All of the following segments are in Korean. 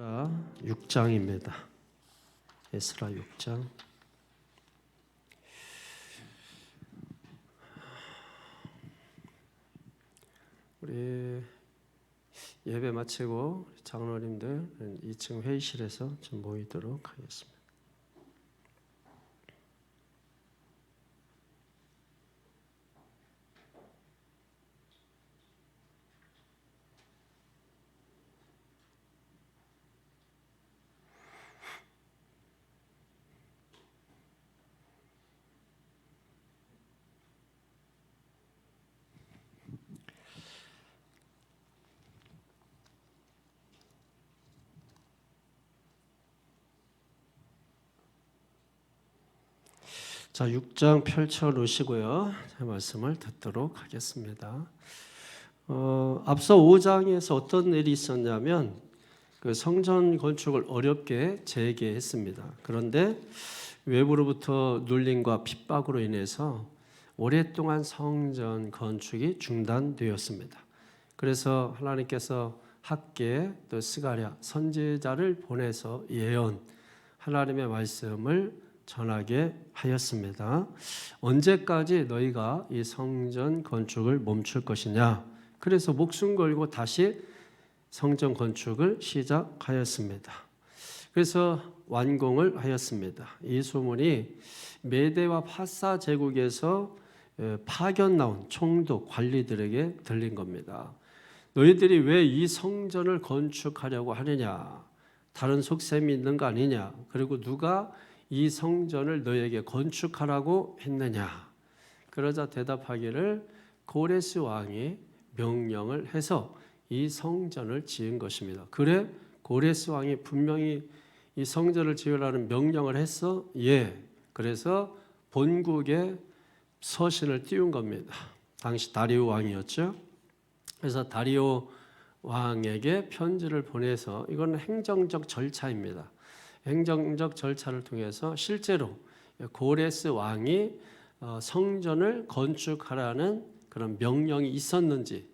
에스라 6장입니다. 에스라 6장. 우리 예배 마치고 장로님들 2층 회의실에서 좀 모이도록 하겠습니다. 자, 6장 펼쳐 놓으시고요. 제 말씀을 듣도록 하겠습니다. 앞서 5장에서 어떤 일이 있었냐면 그 성전 건축을 어렵게 재개했습니다. 그런데 외부로부터 눌림과 핍박으로 인해서 오랫동안 성전 건축이 중단되었습니다. 그래서 하나님께서 학개 또 스가랴 선지자를 보내서 예언 하나님의 말씀을 전하게 하였습니다. 언제까지 너희가 이 성전 건축을 멈출 것이냐? 그래서 목숨 걸고 다시 성전 건축을 시작하였습니다. 그래서 완공을 하였습니다. 이 소문이 메대와 파사 제국에서 파견 나온 총독 관리들에게 들린 겁니다. 너희들이 왜 이 성전을 건축하려고 하느냐? 다른 속셈이 있는 거 아니냐? 그리고 누가 이 성전을 너에게 건축하라고 했느냐? 그러자 대답하기를 고레스 왕이 명령을 해서 이 성전을 지은 것입니다. 그래? 고레스 왕이 분명히 이 성전을 지으라는 명령을 했어? 예. 그래서 본국에 서신을 띄운 겁니다. 당시 다리오 왕이었죠. 그래서 다리오 왕에게 편지를 보내서 이건 행정적 절차입니다. 행정적 절차를 통해서 실제로 고레스 왕이 성전을 건축하라는 그런 명령이 있었는지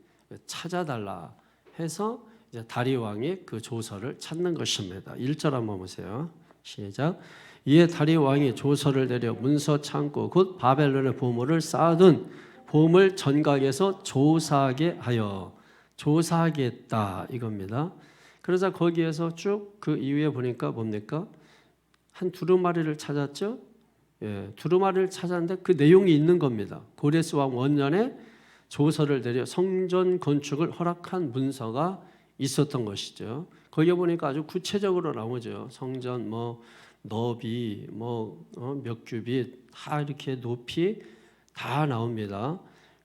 찾아달라 해서 이제 다리오 왕이 그 조서를 찾는 것입니다. 1절 한번 보세요. 시작. 이에 다리오 왕이 조서를 내려 문서 창고 곧 바벨론의 보물을 쌓아둔 보물 전각에서 조사하게 하여 조사하겠다 이겁니다. 그러자 거기에서 쭉 그 이후에 보니까 뭡니까? 한 두루마리를 찾았죠. 예, 두루마리를 찾았는데 그 내용이 있는 겁니다. 고레스 왕 원년에 조서를 내려 성전 건축을 허락한 문서가 있었던 것이죠. 거기에 보니까 아주 구체적으로 나오죠. 성전 뭐 너비 몇 규빗 다 이렇게 높이 다 나옵니다.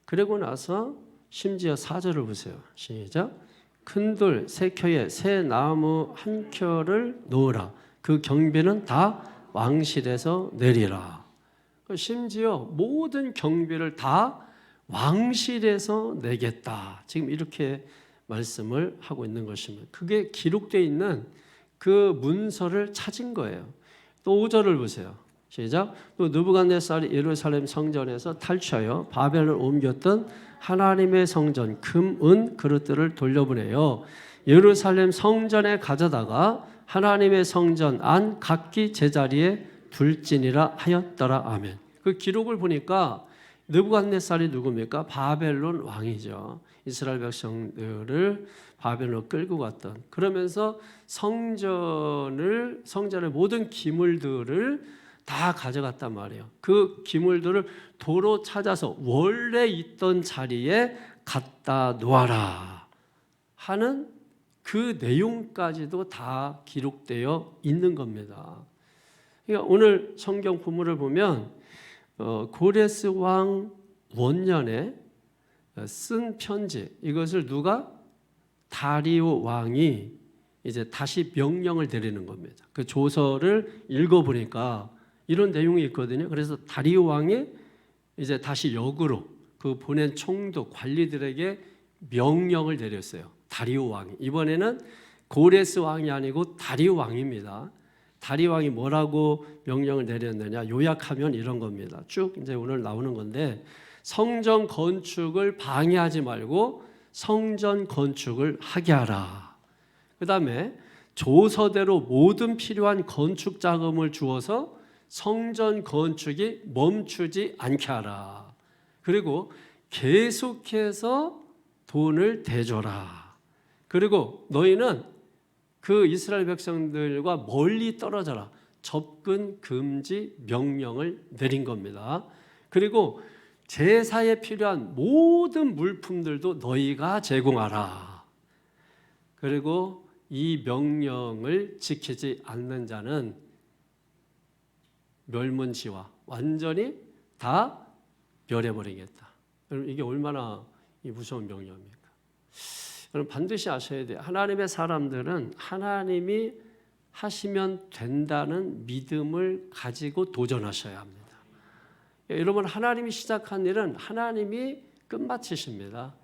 그리고 나서 심지어 4절을 보세요. 시작. 큰 돌 세 켜에 새 나무 한 켜를 놓으라. 그 경비는 다 왕실에서 내리라. 심지어 모든 경비를 다 왕실에서 내겠다. 지금 이렇게 말씀을 하고 있는 것입니다. 그게 기록되어 있는 그 문서를 찾은 거예요. 또 5절을 보세요. 시작. 또 느부갓네살이 예루살렘 성전에서 탈취하여 바벨론 옮겼던 하나님의 성전 금, 은 그릇들을 돌려보내요. 예루살렘 성전에 가져다가 하나님의 성전 안 각기 제자리에 둘지니라 하였더라. 아멘. 그 기록을 보니까 느부갓네살이 누굽니까? 바벨론 왕이죠. 이스라엘 백성들을 바벨론으로 끌고 갔던. 그러면서 성전의 모든 기물들을 다 가져갔단 말이에요. 그 기물들을 도로 찾아서 원래 있던 자리에 갖다 놓아라 하는 그 내용까지도 다 기록되어 있는 겁니다. 그러니까 오늘 성경 본문을 보면 고레스 왕 원년에 쓴 편지, 이것을 누가? 다리오 왕이 이제 다시 명령을 내리는 겁니다. 그 조서를 읽어보니까 이런 내용이 있거든요. 그래서 다리오 왕이 이제 다시 역으로 그 보낸 총독 관리들에게 명령을 내렸어요. 다리오 왕이. 이번에는 고레스 왕이 아니고 다리오 왕입니다. 다리오 왕이 뭐라고 명령을 내렸느냐? 요약하면 이런 겁니다. 쭉 이제 오늘 나오는 건데, 성전 건축을 방해하지 말고 성전 건축을 하게 하라. 그 다음에 조서대로 모든 필요한 건축 자금을 주어서 성전 건축이 멈추지 않게 하라. 그리고 계속해서 돈을 대줘라. 그리고 너희는 그 이스라엘 백성들과 멀리 떨어져라. 접근 금지 명령을 내린 겁니다. 그리고 제사에 필요한 모든 물품들도 너희가 제공하라. 그리고 이 명령을 지키지 않는 자는 멸문지와 완전히 다 멸해버리겠다. 여러분 이게 얼마나 무서운 명령입니까? 여러분 반드시 아셔야 돼요. 하나님의 사람들은 하나님이 하시면 된다는 믿음을 가지고 도전하셔야 합니다. 여러분 하나님이 시작한 일은 하나님이 끝마치십니다.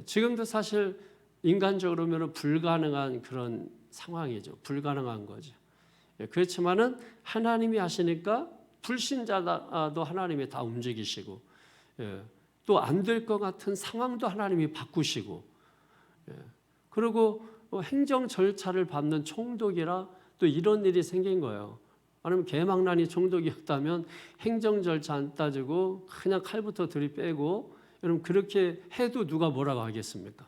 지금도 사실 인간적으로 보면 불가능한 그런 상황이죠. 불가능한 거죠. 그렇지만은 하나님이 하시니까 불신자도 하나님이 다 움직이시고 또 안 될 것 같은 상황도 하나님이 바꾸시고 그리고 행정 절차를 밟는 총독이라 또 이런 일이 생긴 거예요. 아니면 개망난이 총독이었다면 행정 절차 안 따지고 그냥 칼부터 들이빼고 여러분 그렇게 해도 누가 뭐라고 하겠습니까?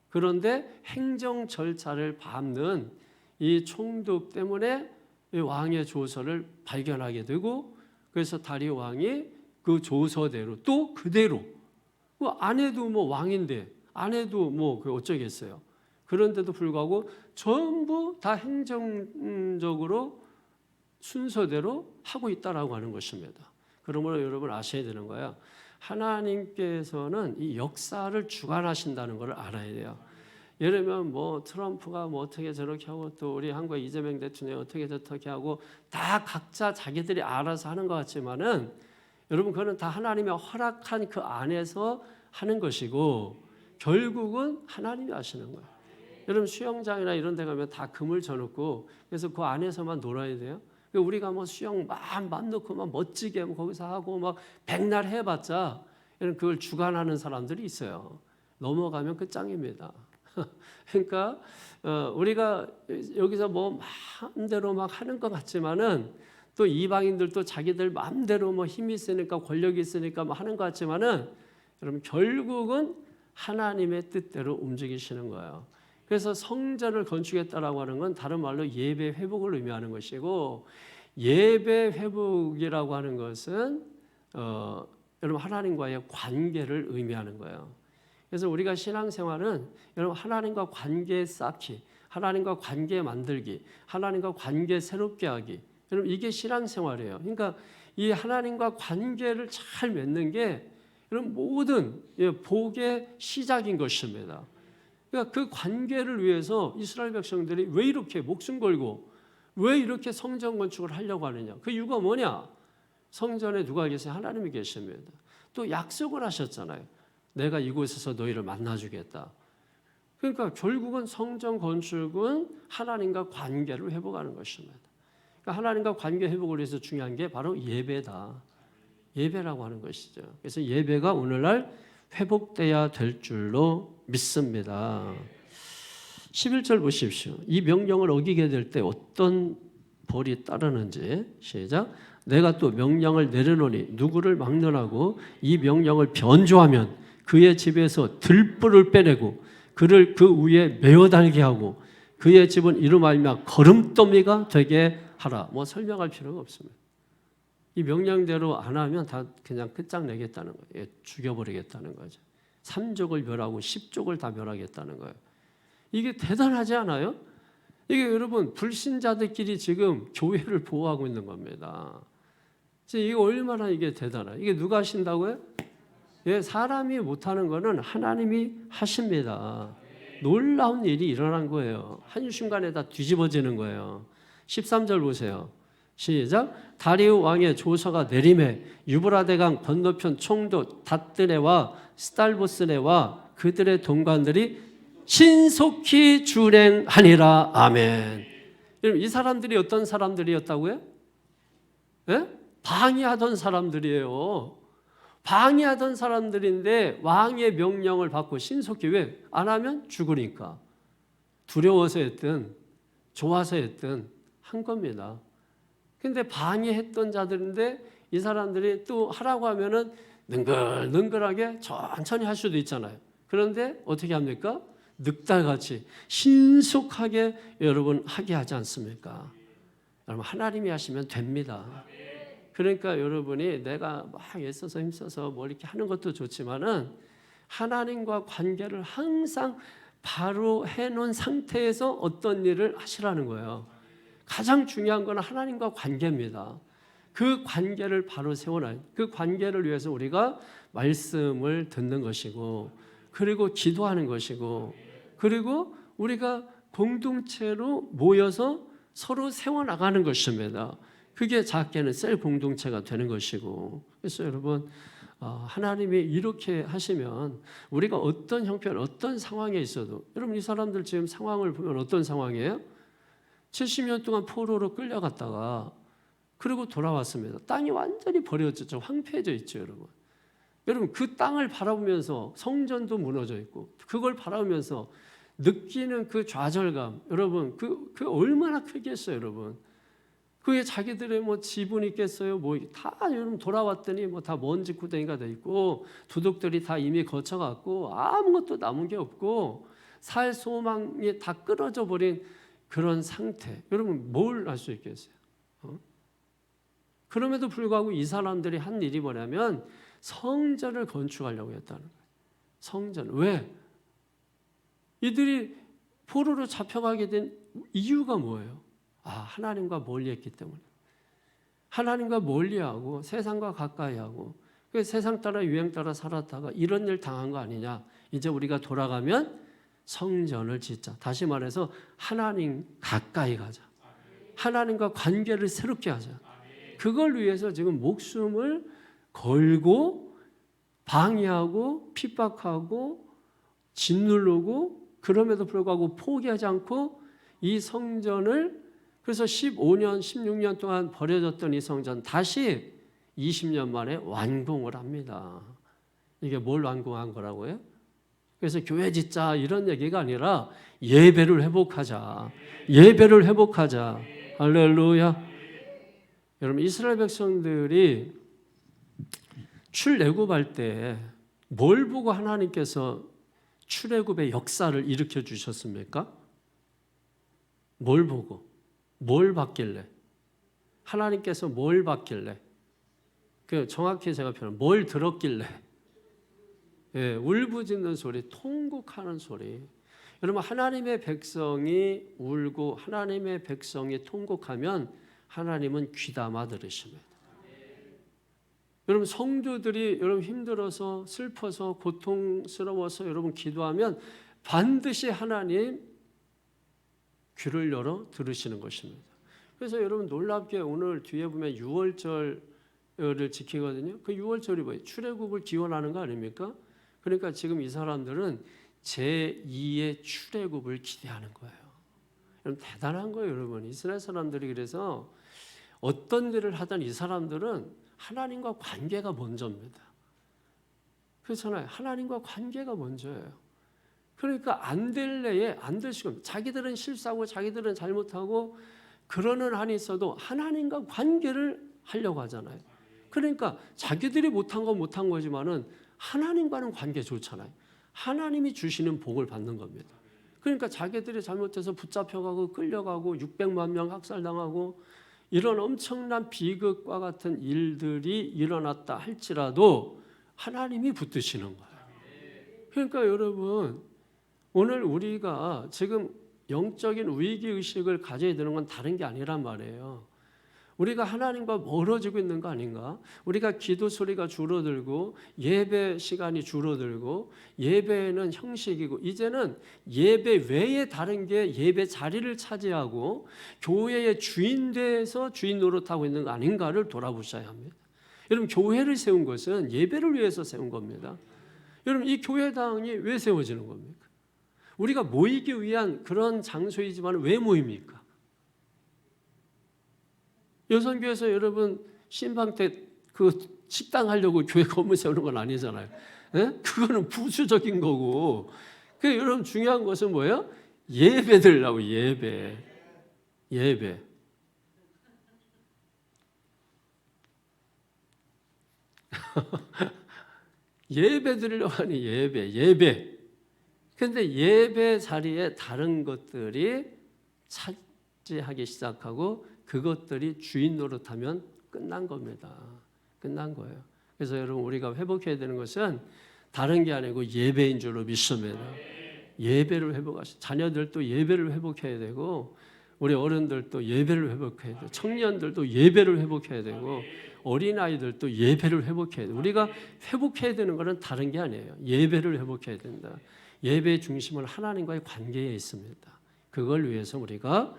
그런데 행정 절차를 밟는 이 총독 때문에 이 왕의 조서를 발견하게 되고 그래서 다리오 왕이 그 조서대로 또 그대로 아내도 뭐 왕인데 아내도 뭐 그 어쩌겠어요. 그런데도 불구하고 전부 다 행정적으로 순서대로 하고 있다라고 하는 것입니다. 그러므로 여러분 아셔야 되는 거예요. 하나님께서는 이 역사를 주관하신다는 것을 알아야 돼요. 예를 들면 뭐 트럼프가 뭐 어떻게 저렇게 하고 또 우리 한국의 이재명 대통령이 어떻게 저렇게 하고 다 각자 자기들이 알아서 하는 것 같지만은 여러분 그거는 다 하나님이 허락한 그 안에서 하는 것이고 결국은 하나님이 하시는 거예요. 여러분 수영장이나 이런 데 가면 다 금을 져놓고 그래서 그 안에서만 놀아야 돼요. 우리가 뭐 수영 맘 놓고 막 멋지게 뭐 거기서 하고 막 백날 해봤자 여러분 그걸 주관하는 사람들이 있어요. 넘어가면 끝장입니다. 그러니까 우리가 여기서 뭐 마음대로 막 하는 것 같지만은 또 이방인들도 자기들 마음대로 뭐 힘이 있으니까 권력이 있으니까 뭐 하는 것 같지만은 여러분 결국은 하나님의 뜻대로 움직이시는 거예요. 그래서 성전을 건축했다라고 하는 건 다른 말로 예배 회복을 의미하는 것이고 예배 회복이라고 하는 것은 여러분 하나님과의 관계를 의미하는 거예요. 그래서 우리가 신앙생활은 여러분 하나님과 관계 쌓기, 하나님과 관계 만들기, 하나님과 관계 새롭게 하기. 여러분 이게 신앙생활이에요. 그러니까 이 하나님과 관계를 잘 맺는 게 여러분 모든 복의 시작인 것입니다. 그러니까 그 관계를 위해서 이스라엘 백성들이 왜 이렇게 목숨 걸고 왜 이렇게 성전 건축을 하려고 하느냐. 그 이유가 뭐냐? 성전에 누가 계세요? 하나님이 계십니다. 또 약속을 하셨잖아요. 내가 이곳에서 너희를 만나주겠다. 그러니까 결국은 성전 건축은 하나님과 관계를 회복하는 것입니다. 그러니까 하나님과 관계 회복을 위해서 중요한 게 바로 예배다. 예배라고 하는 것이죠. 그래서 예배가 오늘날 회복돼야 될 줄로 믿습니다. 11절 보십시오. 이 명령을 어기게 될 때 어떤 벌이 따르는지 시작. 내가 또 명령을 내려놓으니 누구를 막론하고 이 명령을 변조하면 그의 집에서 들불을 빼내고 그를 그 위에 메어 달게 하고 그의 집은 이로 말미암아 거름더미가 되게 하라. 뭐 설명할 필요가 없습니다. 이 명령대로 안 하면 다 그냥 끝장내겠다는 거예요. 죽여버리겠다는 거죠. 3족을 멸하고 10족을 다 멸하겠다는 거예요. 이게 대단하지 않아요? 이게 여러분 불신자들끼리 지금 교회를 보호하고 있는 겁니다. 이게 얼마나 이게 대단해요. 이게 누가 하신다고요? 예, 사람이 못하는 거는 하나님이 하십니다. 놀라운 일이 일어난 거예요. 한순간에 다 뒤집어지는 거예요. 13절 보세요. 시작. 다리오 왕의 조서가 내림에 유브라데강 건너편 총독 다뜨네와 스달보스네와 그들의 동관들이 신속히 준행하니라. 아멘. 여러분 이 사람들이 어떤 사람들이었다고요? 예? 방해하던 사람들이에요. 방해하던 사람들인데 왕의 명령을 받고 신속히 왜? 안 하면 죽으니까 두려워서 했든 좋아서 했든 한 겁니다. 근데 방해했던 자들인데 이 사람들이 또 하라고 하면은 능글능글하게 천천히 할 수도 있잖아요. 그런데 어떻게 합니까? 늑달같이 신속하게 여러분 하게 하지 않습니까? 여러분 하나님이 하시면 됩니다. 그러니까 여러분이 내가 막 애써서 힘써서 뭐 이렇게 하는 것도 좋지만은 하나님과 관계를 항상 바로 해놓은 상태에서 어떤 일을 하시라는 거예요. 가장 중요한 건 하나님과 관계입니다. 그 관계를 바로 세워놔요. 그 관계를 위해서 우리가 말씀을 듣는 것이고, 그리고 기도하는 것이고, 그리고 우리가 공동체로 모여서 서로 세워나가는 것입니다. 그게 작게는 셀 공동체가 되는 것이고. 그래서 여러분, 하나님이 이렇게 하시면 우리가 어떤 형편, 어떤 상황에 있어도, 여러분 이 사람들 지금 상황을 보면 어떤 상황이에요? 70년 동안 포로로 끌려갔다가 그리고 돌아왔습니다. 땅이 완전히 버려졌죠. 황폐해져 있죠, 여러분. 여러분 그 땅을 바라보면서 성전도 무너져 있고 그걸 바라보면서 느끼는 그 좌절감, 여러분 그 얼마나 크겠어요, 여러분. 그게 자기들의 뭐 지분 있겠어요? 뭐 다 여러분 돌아왔더니 뭐 다 먼지 구덩이가 돼 있고 도둑들이 다 이미 거쳐갔고 아무것도 남은 게 없고 살 소망이 다 끊어져 버린 그런 상태. 여러분 뭘 할 수 있겠어요? 그럼에도 불구하고 이 사람들이 한 일이 뭐냐면 성전을 건축하려고 했다는 거예요. 성전. 왜? 이들이 포로로 잡혀가게 된 이유가 뭐예요? 하나님과 멀리했기 때문에. 하나님과 멀리하고 세상과 가까이하고 그 세상 따라 유행 따라 살았다가 이런 일 당한 거 아니냐. 이제 우리가 돌아가면 성전을 짓자. 다시 말해서 하나님 가까이 가자. 하나님과 관계를 새롭게 하자. 그걸 위해서 지금 목숨을 걸고 방해하고 핍박하고 짓누르고 그럼에도 불구하고 포기하지 않고 이 성전을 그래서 15년, 16년 동안 버려졌던 이 성전 다시 20년 만에 완공을 합니다. 이게 뭘 완공한 거라고요? 그래서 교회 짓자 이런 얘기가 아니라 예배를 회복하자. 예배를 회복하자. 할렐루야. 여러분 이스라엘 백성들이 출애굽할 때 뭘 보고 하나님께서 출애굽의 역사를 일으켜 주셨습니까? 뭘 보고? 뭘 봤길래? 하나님께서 뭘 봤길래? 정확히 제가 표현하면 뭘 들었길래? 예, 울부짖는 소리, 통곡하는 소리. 여러분 하나님의 백성이 울고 하나님의 백성이 통곡하면 하나님은 귀담아 들으십니다. 여러분 성도들이 여러분 힘들어서 슬퍼서 고통스러워서 여러분 기도하면 반드시 하나님 귀를 열어 들으시는 것입니다. 그래서 여러분 놀랍게 오늘 뒤에 보면 6월절을 지키거든요. 그 6월절이 뭐예요? 출애굽을 기원하는 거 아닙니까? 그러니까 지금 이 사람들은 제2의 출애굽을 기대하는 거예요. 여러분 대단한 거예요, 여러분. 이스라엘 사람들이 그래서 어떤 일을 하든 이 사람들은 하나님과 관계가 먼저입니다. 그렇잖아요. 하나님과 관계가 먼저예요. 그러니까 안 될 내에 안 될 수가 없어요. 자기들은 실수하고 자기들은 잘못하고 그러는 한이 있어도 하나님과 관계를 하려고 하잖아요. 그러니까 자기들이 못한 건 못한 거지만은 하나님과는 관계 좋잖아요. 하나님이 주시는 복을 받는 겁니다. 그러니까 자기들이 잘못해서 붙잡혀가고 끌려가고 600만 명 학살당하고 이런 엄청난 비극과 같은 일들이 일어났다 할지라도 하나님이 붙드시는 거예요. 그러니까 여러분 오늘 우리가 지금 영적인 위기의식을 가져야 되는 건 다른 게 아니란 말이에요. 우리가 하나님과 멀어지고 있는 거 아닌가? 우리가 기도 소리가 줄어들고 예배 시간이 줄어들고 예배는 형식이고 이제는 예배 외에 다른 게 예배 자리를 차지하고 교회의 주인 돼서 주인 노릇하고 있는 거 아닌가를 돌아보셔야 합니다. 여러분 교회를 세운 것은 예배를 위해서 세운 겁니다. 여러분 이 교회당이 왜 세워지는 겁니까? 우리가 모이기 위한 그런 장소이지만 왜 모입니까? 여선교회에서 여러분 신방 때 그 식당 하려고 교회 건물 세우는 건 아니잖아요. 예? 그거는 부수적인 거고. 그 여러분 중요한 것은 뭐예요? 예배 드리라고 예배. 예배. 예배 드리려고 하니 예배. 근데 예배 자리에 다른 것들이 차지하기 시작하고 그것들이 주인 노릇하면 끝난 겁니다. 끝난 거예요. 그래서 여러분 우리가 회복해야 되는 것은 다른 게 아니고 예배인 줄로 믿습니다. 예배를 회복하시. 자녀들도 예배를 회복해야 되고 우리 어른들도 예배를 회복해야 돼요. 청년들도 예배를 회복해야 되고 어린아이들도 예배를 회복해야 돼요. 우리가 회복해야 되는 것은 다른 게 아니에요. 예배를 회복해야 된다. 예배의 중심은 하나님과의 관계에 있습니다. 그걸 위해서 우리가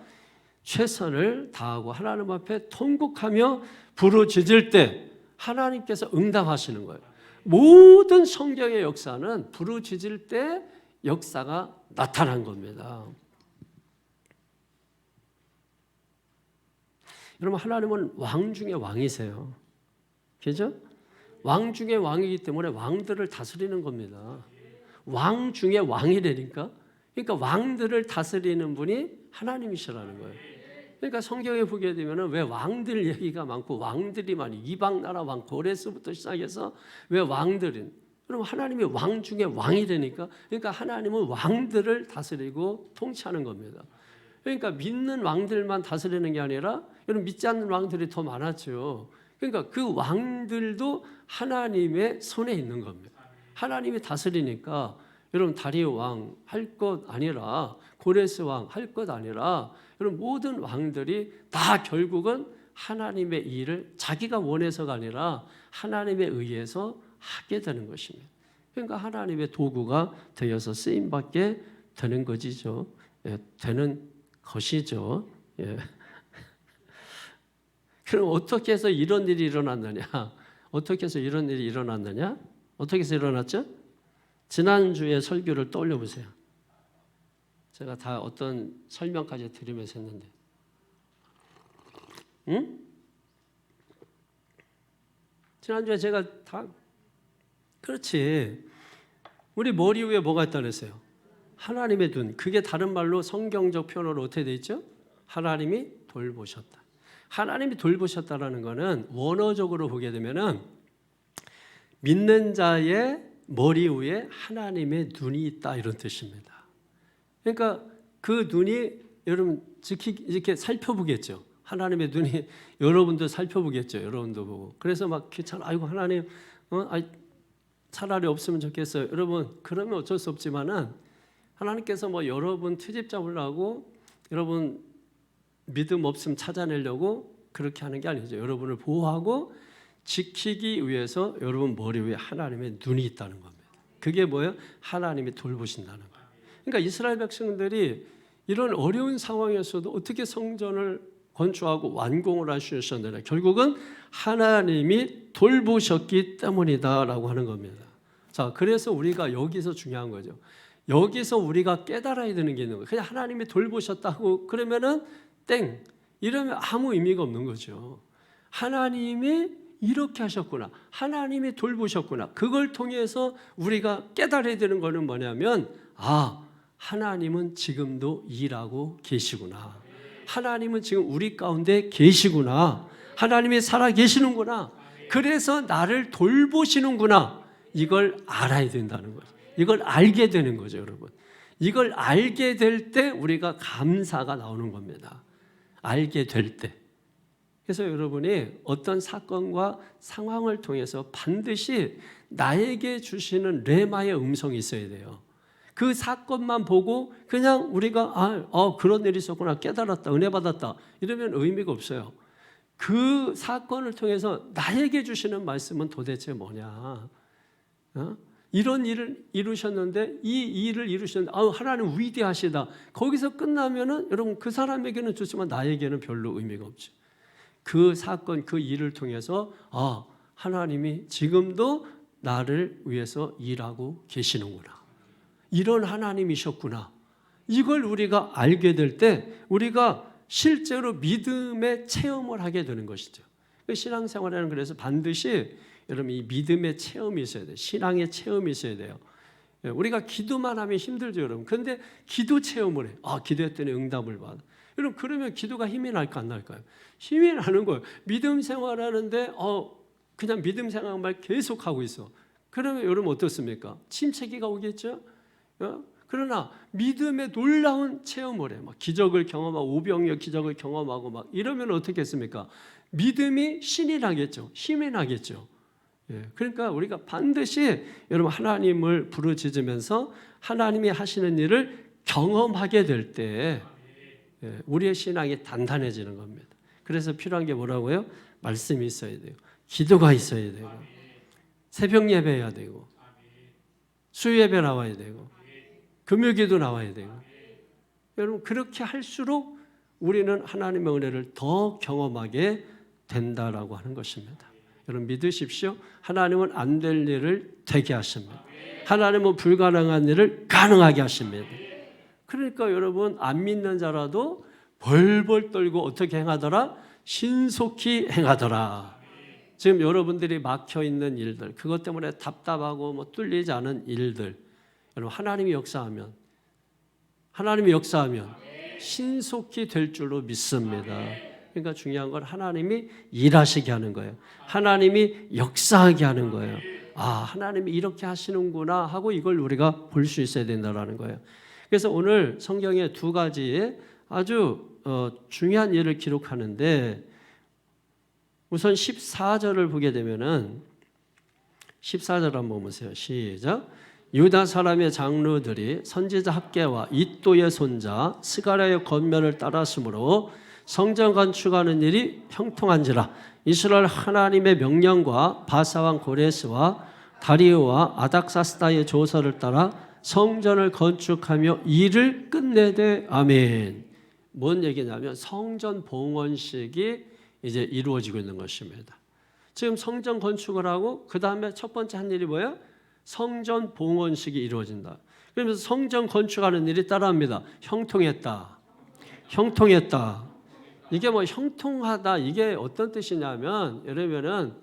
최선을 다하고 하나님 앞에 통곡하며 부르짖을 때 하나님께서 응답하시는 거예요. 모든 성경의 역사는 부르짖을 때 역사가 나타난 겁니다. 여러분 하나님은 왕 중에 왕이세요. 그죠? 왕 중에 왕이기 때문에 왕들을 다스리는 겁니다. 왕 중에 왕이라니까. 그러니까 왕들을 다스리는 분이 하나님이시라는 거예요. 그러니까 성경에 보게 되면 왜 왕들 얘기가 많고 왕들이 많이 이방 나라 왕 고레스부터 시작해서 왜 왕들인 그럼 하나님이 왕 중에 왕이라니까. 그러니까 하나님은 왕들을 다스리고 통치하는 겁니다. 그러니까 믿는 왕들만 다스리는 게 아니라 여러분 믿지 않는 왕들이 더 많았죠. 그러니까 그 왕들도 하나님의 손에 있는 겁니다. 하나님이 다스리니까 여러분 다리오 왕 할 것 아니라 고레스 왕 할 것 아니라 여러분 모든 왕들이 다 결국은 하나님의 일을 자기가 원해서가 아니라 하나님에 의해서 하게 되는 것입니다. 그러니까 하나님의 도구가 되어서 쓰임받게 되는 것이죠. 예, 되는 것이죠. 예. 그럼 어떻게 해서 이런 일이 일어났느냐? 어떻게 해서 이런 일이 일어났느냐? 어떻게 해서 일어났죠? 지난주에 설교를 떠올려 보세요. 제가 다 어떤 설명까지 드리면서 했는데. 응? 지난주에 제가 다 그렇지. 우리 머리 위에 뭐가 있다 그랬어요? 하나님의 눈. 그게 다른 말로 성경적 표현으로 어떻게 돼 있죠? 하나님이 돌보셨다. 하나님이 돌보셨다라는 것은 원어적으로 보게 되면은 믿는 자의 머리 위에 하나님의 눈이 있다 이런 뜻입니다. 그러니까 그 눈이 여러분 이렇게 살펴보겠죠. 하나님의 눈이 여러분도 살펴보겠죠. 여러분도 보고. 그래서 막 귀찮아. 아이고 하나님, 차라리 없으면 좋겠어요. 여러분 그러면 어쩔 수 없지만은 하나님께서 뭐 여러분 트집 잡으려고 여러분 믿음 없음 찾아내려고 그렇게 하는 게 아니죠. 여러분을 보호하고 지키기 위해서 여러분 머리 위에 하나님의 눈이 있다는 겁니다. 그게 뭐예요? 하나님이 돌보신다는 거예요. 그러니까 이스라엘 백성들이 이런 어려운 상황에서도 어떻게 성전을 건축하고 완공을 하셨느냐. 결국은 하나님이 돌보셨기 때문이다라고 하는 겁니다. 자, 그래서 우리가 여기서 중요한 거죠. 여기서 우리가 깨달아야 되는 게 있는 거예요. 그냥 하나님이 돌보셨다고 그러면은 땡 이러면 아무 의미가 없는 거죠. 하나님이 이렇게 하셨구나. 하나님이 돌보셨구나. 그걸 통해서 우리가 깨달아야 되는 거는 뭐냐면 하나님은 지금도 일하고 계시구나. 하나님은 지금 우리 가운데 계시구나. 하나님이 살아 계시는구나. 그래서 나를 돌보시는구나. 이걸 알아야 된다는 거죠. 이걸 알게 되는 거죠, 여러분. 이걸 알게 될 때 우리가 감사가 나오는 겁니다. 알게 될 때. 그래서 여러분이 어떤 사건과 상황을 통해서 반드시 나에게 주시는 레마의 음성이 있어야 돼요. 그 사건만 보고 그냥 우리가 그런 일이 있었구나 깨달았다 은혜 받았다 이러면 의미가 없어요. 그 사건을 통해서 나에게 주시는 말씀은 도대체 뭐냐. 이런 일을 이루셨는데 이 일을 이루셨는데 하나님 위대하시다. 거기서 끝나면은 여러분 그 사람에게는 좋지만 나에게는 별로 의미가 없죠. 그 사건 그 일을 통해서 하나님이 지금도 나를 위해서 일하고 계시는구나. 이런 하나님이셨구나. 이걸 우리가 알게 될 때 우리가 실제로 믿음의 체험을 하게 되는 것이죠. 신앙생활에는 그래서 반드시 여러분 이 믿음의 체험이 있어야 돼요. 신앙의 체험이 있어야 돼요. 우리가 기도만 하면 힘들죠, 여러분. 그런데 기도 체험을 해. 기도했더니 응답을 받아. 여러분 그러면 기도가 힘이 날까 안 날까요? 힘이 나는 거예요. 믿음 생활하는데 그냥 믿음 생활만 계속 하고 있어. 그러면 여러분 어떻습니까? 침체기가 오겠죠? 그러나 믿음의 놀라운 체험을 해. 막 기적을 경험하고 오병이어 기적을 경험하고 막 이러면 어떻겠습니까? 믿음이 신이 나겠죠. 힘이 나겠죠. 그러니까 우리가 반드시 여러분 하나님을 부르짖으면서 하나님이 하시는 일을 경험하게 될 때 우리의 신앙이 단단해지는 겁니다. 그래서 필요한 게 뭐라고요? 말씀이 있어야 돼요. 기도가 있어야 되고 새벽 예배해야 되고 수요 예배 나와야 되고 금요기도 나와야 되고 여러분 그렇게 할수록 우리는 하나님의 은혜를 더 경험하게 된다라고 하는 것입니다. 여러분 믿으십시오. 하나님은 안 될 일을 되게 하십니다. 하나님은 불가능한 일을 가능하게 하십니다. 그러니까 여러분 안 믿는 자라도 벌벌 떨고 어떻게 행하더라? 신속히 행하더라. 지금 여러분들이 막혀 있는 일들, 그것 때문에 답답하고 뭐 뚫리지 않은 일들, 여러분 하나님이 역사하면 신속히 될 줄로 믿습니다. 그러니까 중요한 건 하나님이 일하시게 하는 거예요. 하나님이 역사하게 하는 거예요. 하나님이 이렇게 하시는구나 하고 이걸 우리가 볼 수 있어야 된다는 거예요. 그래서 오늘 성경에 두 가지의 아주 중요한 일을 기록하는데 우선 14절을 보게 되면은 14절 한번 보세요. 시작. 유다 사람의 장로들이 선지자 학개와 이또의 손자 스가랴의 권면을 따랐으므로 성전 건축하는 일이 형통한지라. 이스라엘 하나님의 명령과 바사왕 고레스와 다리오와 아닥사스다의 조서를 따라 성전을 건축하며 일을 끝내되 아멘. 뭔 얘기냐면 성전 봉헌식이 이제 이루어지고 있는 것입니다. 지금 성전 건축을 하고 그 다음에 첫 번째 한 일이 뭐예요? 성전 봉헌식이 이루어진다. 그러면서 성전 건축하는 일이 따라합니다. 형통했다. 이게 뭐 형통하다 이게 어떤 뜻이냐면 여러분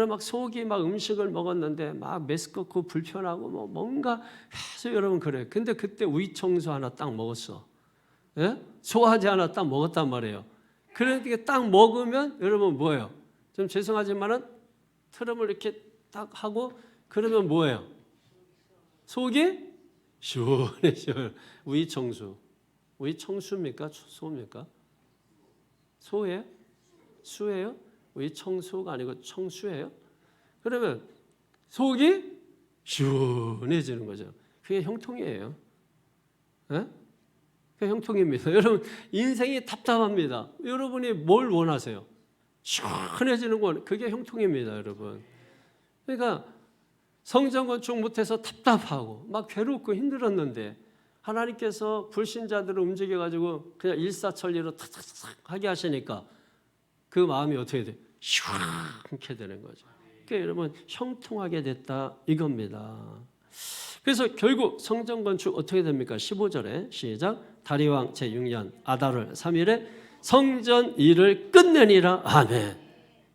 막 속이 막 음식을 먹었는데 막 메스껍고 불편하고 뭐 뭔가 해서 여러분 그래. 근데 그때 우이청소 하나 딱 먹었어. 소화제 하나 딱 먹었단 말이에요. 그러니까 딱 먹으면 여러분 뭐예요? 좀 죄송하지만은 트름을 이렇게 딱 하고 그러면 뭐예요? 속이 시원해. 우이청수입니까? 소입니까? 소예요? 수예요? 우이청수가 아니고 청수예요? 그러면 속이 시원해지는 거죠. 그게 형통이에요. 그게 형통입니다. 여러분 인생이 답답합니다. 여러분이 뭘 원하세요? 시원해지는 건 그게 형통입니다. 여러분. 그러니까 성전 건축 못해서 답답하고 막 괴롭고 힘들었는데 하나님께서 불신자들을 움직여가지고 그냥 일사천리로 탁탁탁 하게 하시니까 그 마음이 어떻게 돼요? 시원하게 되는 거죠. 그러니까 여러분 형통하게 됐다 이겁니다. 그래서 결국 성전 건축 어떻게 됩니까? 15절에 시작. 다리왕 제6년 아달월 3일에 성전 일을 끝내니라. 아멘.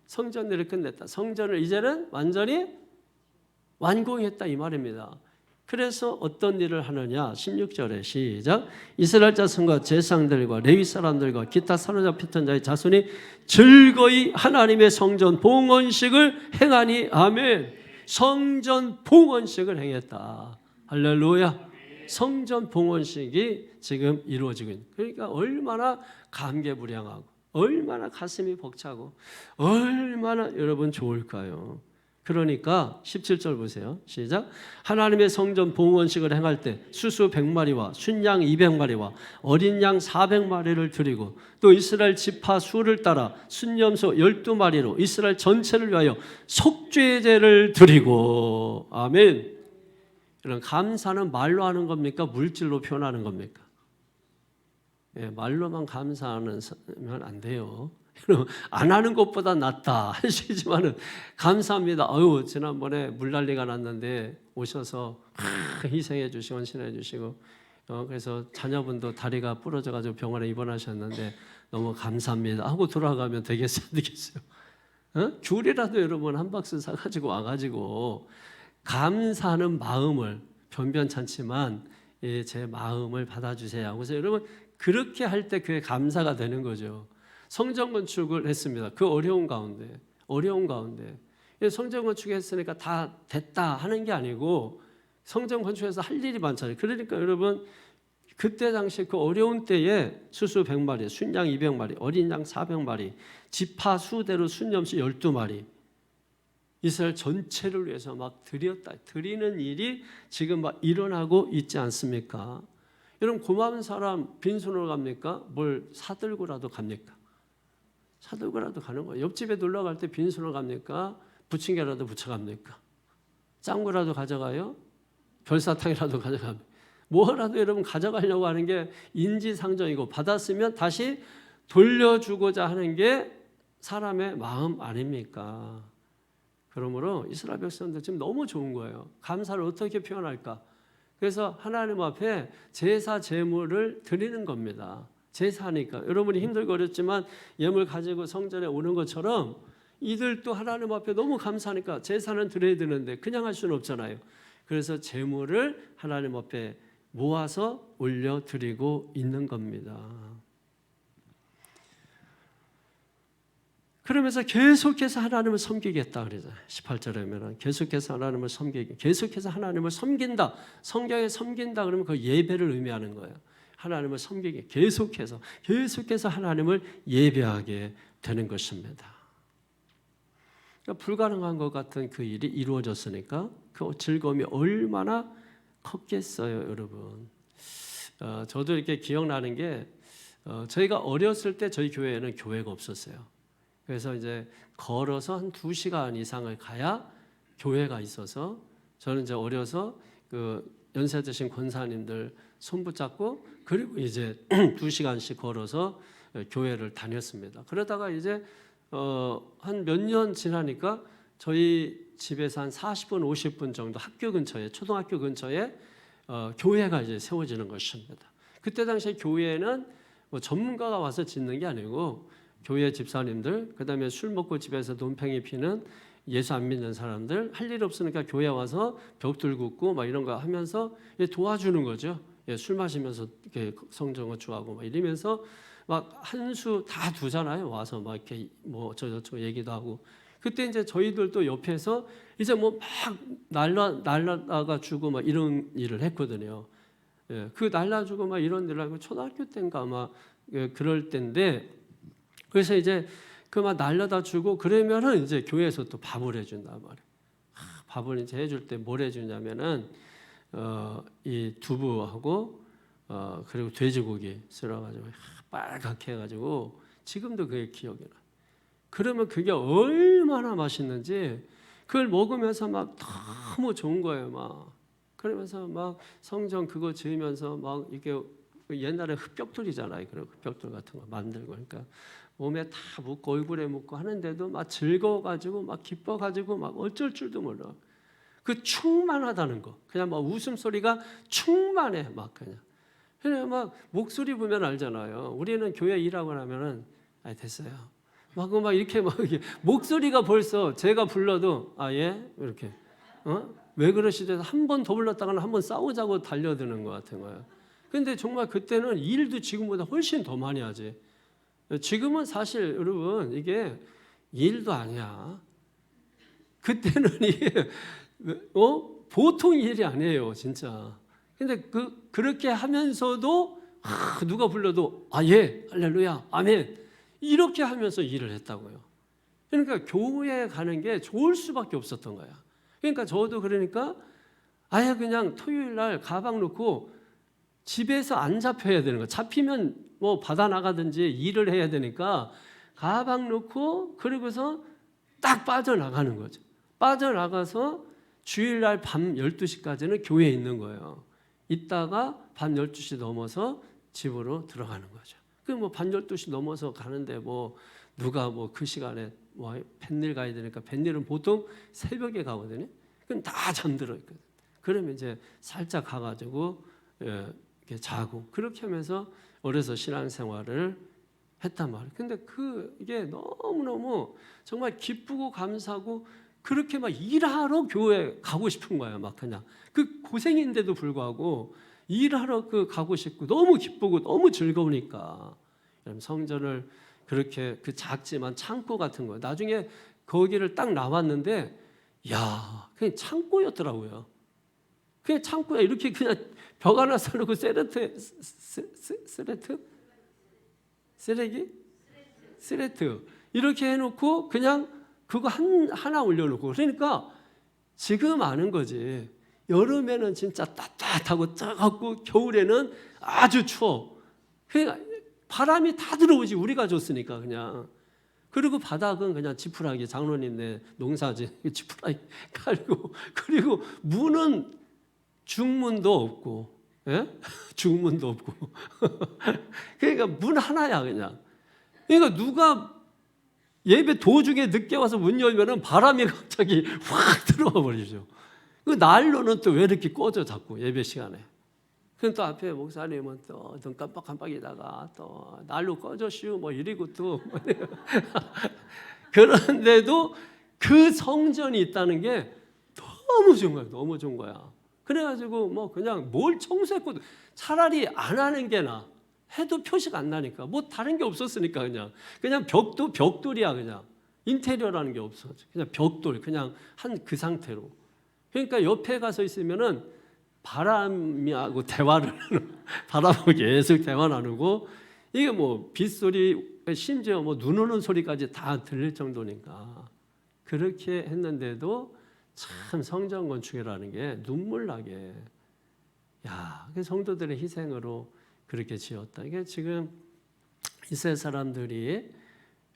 성전 일을 끝냈다. 성전을 이제는 완전히 완공했다 이 말입니다. 그래서 어떤 일을 하느냐 16절에 시작. 이스라엘 자손과 제사장들과 레위 사람들과 기타 사로잡혔던 자의 자손이 즐거이 하나님의 성전 봉헌식을 행하니 아멘. 성전 봉헌식을 행했다. 할렐루야. 성전 봉헌식이 지금 이루어지고 있는. 그러니까 얼마나 감개무량하고 얼마나 가슴이 벅차고 얼마나 여러분 좋을까요? 그러니까 17절 보세요. 시작. 하나님의 성전 봉헌식을 행할 때 수수 100마리와 순양 200마리와 어린 양 400마리를 드리고 또 이스라엘 지파 수를 따라 순염소 12마리로 이스라엘 전체를 위하여 속죄제를 드리고 아멘. 이런 감사는 말로 하는 겁니까? 물질로 표현하는 겁니까? 말로만 감사하면 안 돼요. 안 하는 것보다 낫다 하시지만은 감사합니다. 지난번에 물난리가 났는데 오셔서 희생해 주시고 헌신해 주시고 그래서 자녀분도 다리가 부러져 가지고 병원에 입원하셨는데 너무 감사합니다 하고 돌아가면 되겠어요, 안 되겠어요? 귤이라도 여러분 한 박스 사 가지고 와 가지고 감사하는 마음을 변변찮지만 제 마음을 받아주세요. 그래서 여러분 그렇게 할 때 그게 감사가 되는 거죠. 성전 건축을 했습니다. 그 어려운 가운데 성전 건축했으니까 다 됐다 하는 게 아니고 성전 건축에서 할 일이 많잖아요. 그러니까 여러분 그때 당시 그 어려운 때에 수수 100마리, 순양 200마리, 어린 양 400마리, 지파 수대로 순염소 12마리 이스라엘 전체를 위해서 막 드리는 일이 지금 막 일어나고 있지 않습니까? 여러분 고마운 사람 빈손으로 갑니까? 뭘 사들고라도 갑니까? 사들고라도 가는 거예요. 옆집에 놀러 갈 때 빈손으로 갑니까? 부침개라도 부쳐갑니까? 짱구라도 가져가요? 별사탕이라도 가져갑니까? 뭐라도 여러분 가져가려고 하는 게 인지상정이고 받았으면 다시 돌려주고자 하는 게 사람의 마음 아닙니까? 그러므로 이스라엘 백성들 지금 너무 좋은 거예요. 감사를 어떻게 표현할까? 그래서 하나님 앞에 제사 제물을 드리는 겁니다. 제사니까 여러분이 힘들고 어렵지만 예물 가지고 성전에 오는 것처럼 이들도 하나님 앞에 너무 감사하니까 제사는 드려야 되는데 그냥 할 수는 없잖아요. 그래서 제물을 하나님 앞에 모아서 올려드리고 있는 겁니다. 그러면서 계속해서 하나님을 섬기겠다 그러잖아요. 18절에 보면 계속해서 하나님을 섬기기, 계속해서 하나님을 섬긴다. 성경에 섬긴다 그러면 그 예배를 의미하는 거예요. 하나님을 섬기기, 계속해서 하나님을 예배하게 되는 것입니다. 그러니까 불가능한 것 같은 그 일이 이루어졌으니까 그 즐거움이 얼마나 컸겠어요, 여러분. 저도 이렇게 기억나는 게 저희가 어렸을 때 저희 교회에는 교회가 없었어요. 그래서 이제 걸어서 한 2시간 이상을 가야 교회가 있어서 저는 이제 어려서 그 연세 드신 권사님들 손 붙잡고 그리고 이제 2시간씩 걸어서 교회를 다녔습니다. 그러다가 이제 한 몇 년 지나니까 저희 집에서 한 40분, 50분 정도 학교 근처에 초등학교 근처에 교회가 이제 세워지는 것입니다. 그때 당시에 교회는 뭐 전문가가 와서 짓는 게 아니고 교회 집사님들, 그다음에 술 먹고 집에서 논팽이 피는 예수 안 믿는 사람들 할 일 없으니까 교회 와서 벽돌 굽고 막 이런 거 하면서 도와주는 거죠. 술 마시면서 이렇게 성전 건축하고 막 이러면서 막 한 수 다 두잖아요. 와서 막 이렇게 뭐 저쪽 얘기도 하고. 그때 이제 저희들도 옆에서 이제 뭐 막 날라다가 주고 막 이런 일을 했거든요. 그 날라주고 막 이런 일을 하고 초등학교 때인가 아마 그럴 때인데. 그래서 이제 그 막 날려다 주고 그러면은 이제 교회에서 또 밥을 해준단 말이에요. 밥을 이제 해줄 때 뭘 해주냐면은 이 두부하고 그리고 돼지고기 썰어가지고 빨갛게 해가지고 지금도 그게 기억이 나. 그러면 그게 얼마나 맛있는지 그걸 먹으면서 막 너무 좋은 거예요. 막 그러면서 막 성전 그거 지으면서 막 이게 옛날에 흙벽돌이잖아요. 그런 흙벽돌 같은 거 만들고 그러니까. 몸에 다 묻고 얼굴에 묻고 하는데도 막 즐거워가지고 막 기뻐가지고 막 어쩔 줄도 몰라. 그 충만하다는 거. 그냥 막 웃음소리가 충만해. 막 그냥 막 목소리 보면 알잖아요. 우리는 교회 일하고 나면은 됐어요. 막 이렇게 목소리가 벌써 제가 불러도 예 이렇게 왜 그러시죠? 한 번 더 불렀다가는 한 번 싸우자고 달려드는 것 같은 거예요. 근데 정말 그때는 일도 지금보다 훨씬 더 많이 하지. 지금은 사실 여러분 이게 일도 아니야. 그때는 이게 보통 일이 아니에요, 진짜. 근데 그렇게 하면서도 누가 불러도 예, 할렐루야, 아멘 이렇게 하면서 일을 했다고요. 그러니까 교회에 가는 게 좋을 수밖에 없었던 거야. 그러니까 저도 그러니까 아예 그냥 토요일 날 가방 놓고 집에서 안 잡혀야 되는 거야. 잡히면 뭐 받아 나가든지 일을 해야 되니까 가방 놓고 그러고서 딱 빠져나가는 거죠. 빠져나가서 주일날 밤 12시까지는 교회에 있는 거예요. 있다가 밤 12시 넘어서 집으로 들어가는 거죠. 뭐 밤 12시 넘어서 가는데 뭐 누가 뭐 그 시간에 뭐 뱃일 가야 되니까 뱃일은 보통 새벽에 가거든요. 그럼 다 잠들어 있거든. 그러면 이제 살짝 가가지고 이렇게 자고 그렇게 하면서 어려서 신앙생활을 했단 말이에요. 근데 이게 너무너무 정말 기쁘고 감사하고 그렇게 막 일하러 교회 가고 싶은 거예요. 막 그냥 그 고생인데도 불구하고 일하러 가고 싶고 너무 기쁘고 너무 즐거우니까. 성전을 그렇게 작지만 창고 같은 거. 나중에 거기를 딱 나왔는데 야, 그냥 창고였더라고요. 그냥 창고야. 이렇게 그냥 벽 하나 써놓고 쓰레트 이렇게 해놓고 그냥 그거 하나 올려놓고. 그러니까 지금 아는 거지. 여름에는 진짜 따뜻하고 뜨겁고 겨울에는 아주 추워. 그러니까 바람이 다 들어오지. 우리가 줬으니까 그냥. 그리고 바닥은 그냥 지푸라기, 장로님네 농사지 지푸라기 깔고, 그리고 문은 중문도 없고, 예? 중문도 없고. 그러니까 문 하나야 그냥. 그러니까 누가 예배 도중에 늦게 와서 문 열면은 바람이 갑자기 확 들어와 버리죠. 그 난로는 또 왜 이렇게 꺼져 자꾸 예배 시간에. 그럼 또 앞에 목사님은 또 눈 깜빡깜빡이다가 또 난로 꺼져시오 뭐 이러고 또 그런데도 그 성전이 있다는 게 너무 좋은 거야. 너무 좋은 거야. 그래가지고 뭐 그냥 뭘 청소했고 차라리 안 하는 게 나아. 해도 표시가 안 나니까. 뭐 다른 게 없었으니까 그냥 벽도 벽돌이야. 그냥 인테리어라는 게 없어. 그냥 벽돌 그냥 한 그 상태로. 그러니까 옆에 가서 있으면은 바람하고 대화를 바람하고 계속 대화 나누고, 이게 뭐 빗소리 심지어 뭐 눈 오는 소리까지 다 들릴 정도니까. 그렇게 했는데도 참 성전 건축이라는 게 눈물 나게, 야, 성도들의 희생으로 그렇게 지었다. 이게 지금 이스라엘 사람들이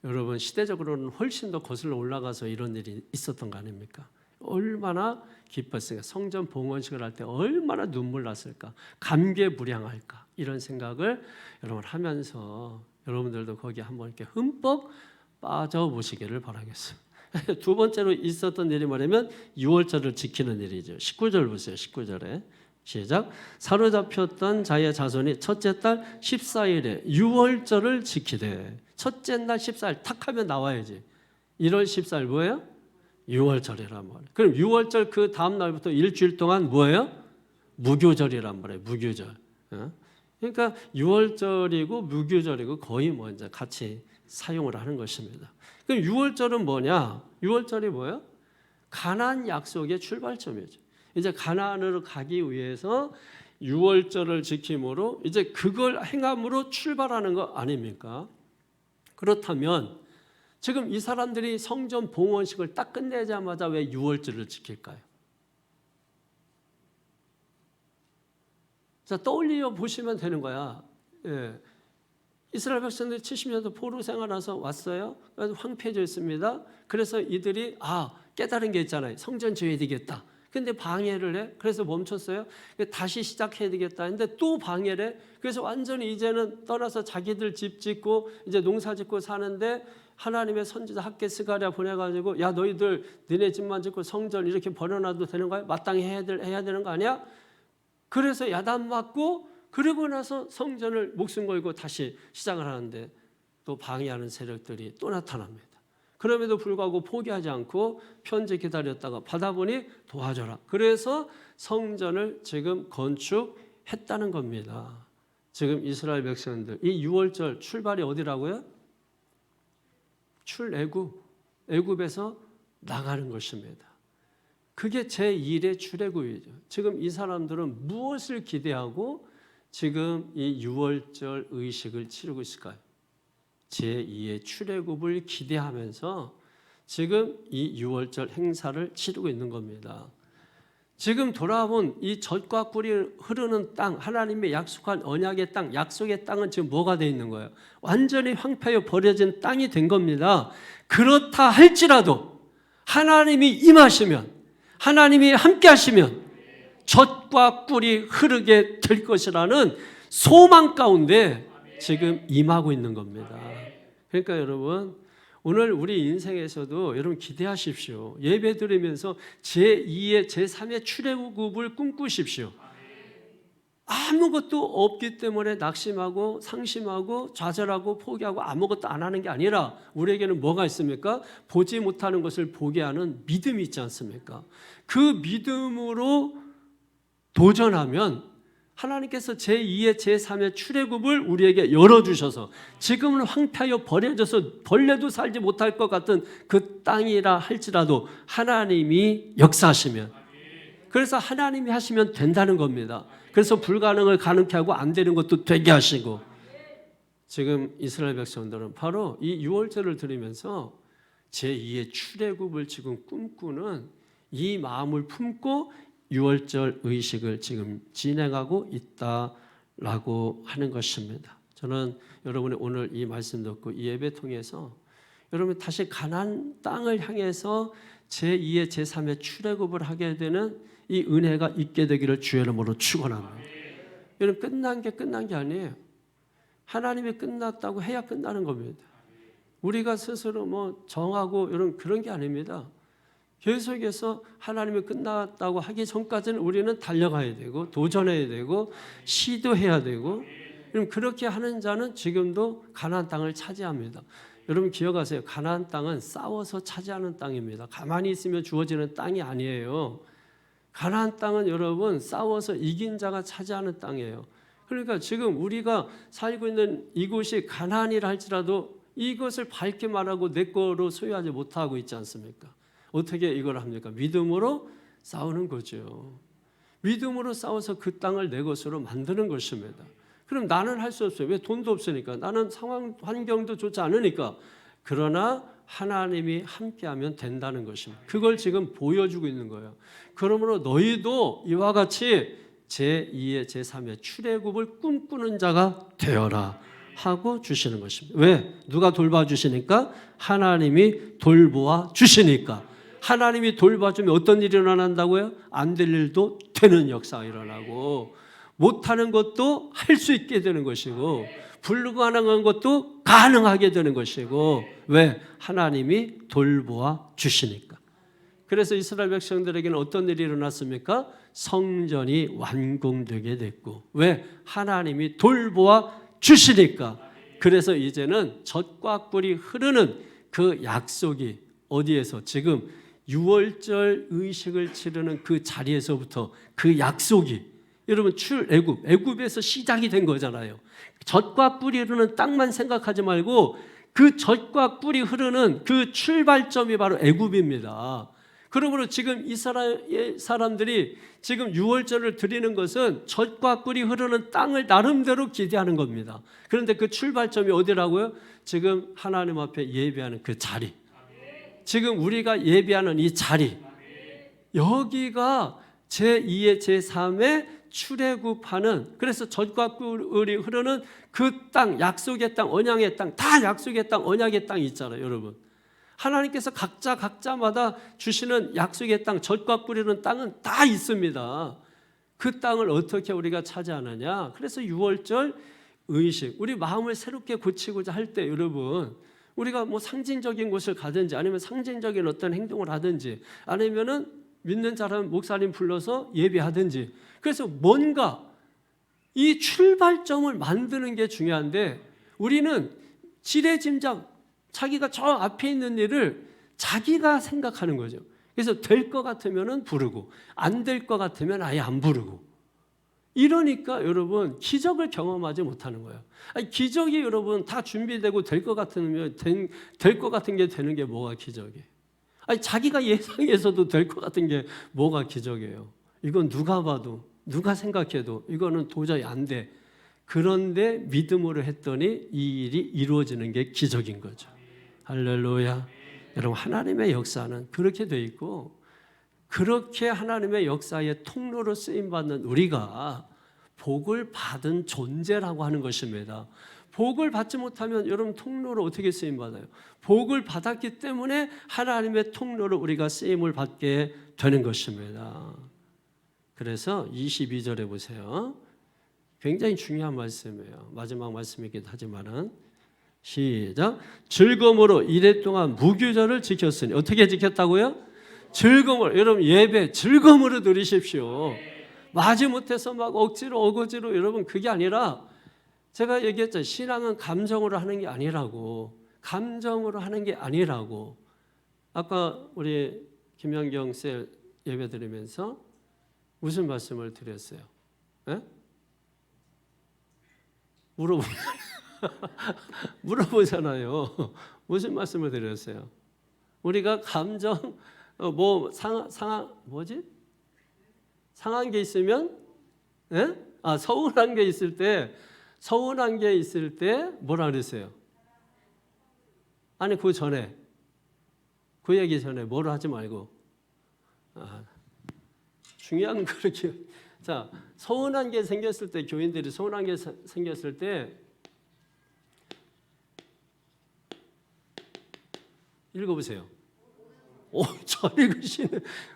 여러분 시대적으로는 훨씬 더 거슬러 올라가서 이런 일이 있었던 거 아닙니까? 얼마나 기뻤을까? 성전 봉헌식을 할 때 얼마나 눈물 났을까? 감개무량할까? 이런 생각을 여러분 하면서 여러분들도 거기에 한번 이렇게 흠뻑 빠져보시기를 바라겠습니다. 두 번째로 있었던 일이 뭐냐면 유월절을 지키는 일이죠. 19절 보세요. 19절에 시작. 사로잡혔던 자의 자손이 첫째 달 14일에 유월절을 지키되. 첫째 날 14일 탁 하면 나와야지. 1월 14일 뭐예요? 유월절이란 말이에요. 그럼 유월절 그 다음 날부터 일주일 동안 뭐예요? 무교절이란 말이에요. 무교절. 그러니까 유월절이고 무교절이고 거의 뭐 이제 같이 사용을 하는 것입니다. 그럼 유월절은 뭐냐? 유월절이 뭐예요? 가나안 약속의 출발점이죠. 이제 가나안으로 가기 위해서 유월절을 지킴으로 이제 그걸 행함으로 출발하는 거 아닙니까? 그렇다면 지금 이 사람들이 성전 봉헌식을 딱 끝내자마자 왜 유월절을 지킬까요? 자, 떠올려 보시면 되는 거야. 예. 이스라엘 백성들이 70년도 포로 생활하서 왔어요. 그래서 황폐해져 있습니다. 그래서 이들이 깨달은 게 있잖아요. 성전 지어야 되겠다. 근데 방해를 해. 그래서 멈췄어요. 다시 시작해야 되겠다 했는데 또 방해를 해. 그래서 완전히 이제는 떠나서 자기들 집 짓고 이제 농사 짓고 사는데 하나님의 선지자 학개 스가랴 보내가지고 야, 너희들 너네 집만 짓고 성전 이렇게 버려놔도 되는 거야? 마땅히 해야 되는 거 아니야? 그래서 야단 맞고 그러고 나서 성전을 목숨 걸고 다시 시작을 하는데 또 방해하는 세력들이 또 나타납니다. 그럼에도 불구하고 포기하지 않고 편지 기다렸다가 받아보니 도와줘라. 그래서 성전을 지금 건축했다는 겁니다. 지금 이스라엘 백성들 이 유월절 출발이 어디라고요? 출애굽, 애굽에서 나가는 것입니다. 그게 제1의 출애굽이죠. 지금 이 사람들은 무엇을 기대하고 지금 이 유월절 의식을 치르고 있을까요? 제2의 출애굽을 기대하면서 지금 이 유월절 행사를 치르고 있는 겁니다. 지금 돌아본 이 젖과 꿀이 흐르는 땅, 하나님의 약속한 언약의 땅, 약속의 땅은 지금 뭐가 돼 있는 거예요? 완전히 황폐하여 버려진 땅이 된 겁니다. 그렇다 할지라도 하나님이 임하시면, 하나님이 함께 하시면 젖과 꿀이 흐르게 될 것이라는 소망 가운데 지금 임하고 있는 겁니다. 그러니까 여러분, 오늘 우리 인생에서도 여러분 기대하십시오. 예배 드리면서 제2의 제3의 출애굽을 꿈꾸십시오. 아무것도 없기 때문에 낙심하고 상심하고 좌절하고 포기하고 아무것도 안 하는 게 아니라 우리에게는 뭐가 있습니까? 보지 못하는 것을 보게 하는 믿음이 있지 않습니까? 그 믿음으로 도전하면 하나님께서 제2의 제3의 출애굽을 우리에게 열어주셔서 지금은 황폐하여 버려져서 벌레도 살지 못할 것 같은 그 땅이라 할지라도 하나님이 역사하시면, 그래서 하나님이 하시면 된다는 겁니다. 그래서 불가능을 가능케 하고 안 되는 것도 되게 하시고, 지금 이스라엘 백성들은 바로 이 유월절을 드리면서 제2의 출애굽을 지금 꿈꾸는 이 마음을 품고 유월절 의식을 지금 진행하고 있다라고 하는 것입니다. 저는 여러분이 오늘 이 말씀 듣고 이 예배 통해서 여러분 다시 가나안 땅을 향해서 제2의 제3의 출애굽을 하게 되는 이 은혜가 있게 되기를 주의 이름으로 축원합니다. 여러분 끝난 게 아니에요. 하나님이 끝났다고 해야 끝나는 겁니다. 우리가 스스로 뭐 정하고 이런 그런 게 아닙니다. 계속해서 하나님이 끝났다고 하기 전까지는 우리는 달려가야 되고 도전해야 되고 시도해야 되고, 그렇게 하는 자는 지금도 가나안 땅을 차지합니다. 여러분 기억하세요. 가나안 땅은 싸워서 차지하는 땅입니다. 가만히 있으면 주어지는 땅이 아니에요. 가나안 땅은 여러분 싸워서 이긴 자가 차지하는 땅이에요. 그러니까 지금 우리가 살고 있는 이곳이 가나안이라 할지라도 이것을 밝게 말하고 내 거로 소유하지 못하고 있지 않습니까? 어떻게 이걸 합니까? 믿음으로 싸우는 거죠. 믿음으로 싸워서 그 땅을 내 것으로 만드는 것입니다. 그럼 나는 할 수 없어요. 왜? 돈도 없으니까. 나는 상황 환경도 좋지 않으니까. 그러나 하나님이 함께하면 된다는 것입니다. 그걸 지금 보여주고 있는 거예요. 그러므로 너희도 이와 같이 제2의 제3의 출애굽을 꿈꾸는 자가 되어라 하고 주시는 것입니다. 왜? 누가 돌봐주시니까? 하나님이 돌보아 주시니까. 하나님이 돌봐주면 어떤 일이 일어난다고요? 안 될 일도 되는 역사가 일어나고, 못하는 것도 할 수 있게 되는 것이고, 불가능한 것도 가능하게 되는 것이고. 왜? 하나님이 돌보아 주시니까. 그래서 이스라엘 백성들에게는 어떤 일이 일어났습니까? 성전이 완공되게 됐고. 왜? 하나님이 돌보아 주시니까. 그래서 이제는 젖과 꿀이 흐르는 그 약속이 어디에서? 지금 유월절 의식을 치르는 그 자리에서부터 그 약속이, 여러분 애굽에서 시작이 된 거잖아요. 젖과 꿀이 흐르는 땅만 생각하지 말고 그 젖과 꿀이 흐르는 그 출발점이 바로 애굽입니다. 그러므로 지금 이스라엘 사람들이 지금 유월절을 드리는 것은 젖과 꿀이 흐르는 땅을 나름대로 기대하는 겁니다. 그런데 그 출발점이 어디라고요? 지금 하나님 앞에 예배하는 그 자리, 지금 우리가 예배하는 이 자리, 여기가 제2의 제3의 출애굽하는, 그래서 젖과 꿀이 흐르는 그 땅, 약속의 땅, 언약의 땅, 다 약속의 땅, 언약의 땅이 있잖아요. 여러분 하나님께서 각자마다 주시는 약속의 땅, 젖과 꿀이는 땅은 다 있습니다. 그 땅을 어떻게 우리가 차지하느냐? 그래서 유월절 의식, 우리 마음을 새롭게 고치고자 할 때 여러분, 우리가 뭐 상징적인 곳을 가든지 아니면 상징적인 어떤 행동을 하든지 아니면은 믿는 사람 목사님 불러서 예배하든지, 그래서 뭔가 이 출발점을 만드는 게 중요한데, 우리는 지레짐작 자기가 저 앞에 있는 일을 자기가 생각하는 거죠. 그래서 될 것 같으면 부르고 안 될 것 같으면 아예 안 부르고, 이러니까 여러분 기적을 경험하지 못하는 거예요. 아니, 기적이 여러분 다 준비되고 될 것 같으면 될 것 같은 게 되는 게 뭐가 기적이에요? 아니, 자기가 예상해서도 될 것 같은 게 뭐가 기적이에요? 이건 누가 봐도 누가 생각해도 이거는 도저히 안 돼. 그런데 믿음으로 했더니 이 일이 이루어지는 게 기적인 거죠. 할렐루야. 여러분 하나님의 역사는 그렇게 돼 있고, 그렇게 하나님의 역사의 통로로 쓰임받는 우리가 복을 받은 존재라고 하는 것입니다. 복을 받지 못하면 여러분 통로로 어떻게 쓰임받아요? 복을 받았기 때문에 하나님의 통로로 우리가 쓰임을 받게 되는 것입니다. 그래서 22절에 보세요. 굉장히 중요한 말씀이에요. 마지막 말씀이기도 하지만은, 시작. 즐거움으로 이래 동안 무교절을 지켰으니. 어떻게 지켰다고요? 즐거움으로. 여러분 예배 즐거움으로 드리십시오. 마지못해서 막 억지로 어거지로. 여러분 그게 아니라, 제가 얘기했죠. 신앙은 감정으로 하는 게 아니라고. 감정으로 하는 게 아니라고. 아까 우리 김영경 쌤 예배 드리면서 무슨 말씀을 드렸어요? 에? 물어보 물어보잖아요. 무슨 말씀을 드렸어요? 우리가 감정 뭐 상한 뭐지? 상한 게 있으면 서운한 게 있을 때 뭐라 그랬어요? 아니 그 전에 그 얘기 전에 뭐를 하지 말고 중요한 그렇게 자 서운한 게 생겼을 때 교인들이 서운한 게 생겼을 때 읽어보세요. 오, 잘 읽으시네.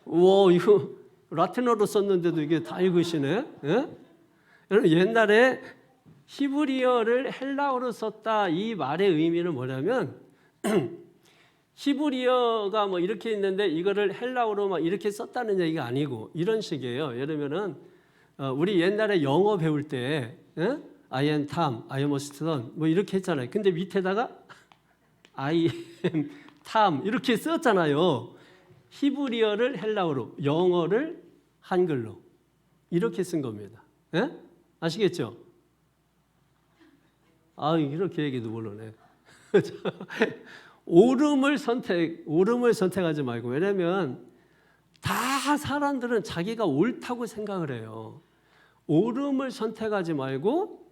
와 이거 라틴어로 썼는데도 이게 다 읽으시네. 예? 여러분 옛날에 히브리어를 헬라어로 썼다 이 말의 의미는 뭐냐면 히브리어가 뭐 이렇게 있는데 이거를 헬라어로 막 이렇게 썼다는 얘기가 아니고 이런 식이에요. 예를 들면은 우리 옛날에 영어 배울 때 I am Tom, I am a student 뭐 이렇게 했잖아요. 근데 밑에다가 I am Tom 이렇게 썼잖아요. 히브리어를 헬라어로, 영어를 한글로 이렇게 쓴 겁니다. 예? 아시겠죠? 이렇게 얘기도 모르네. 옳음을 선택하지 말고 왜냐하면 다 사람들은 자기가 옳다고 생각을 해요. 옳음을 선택하지 말고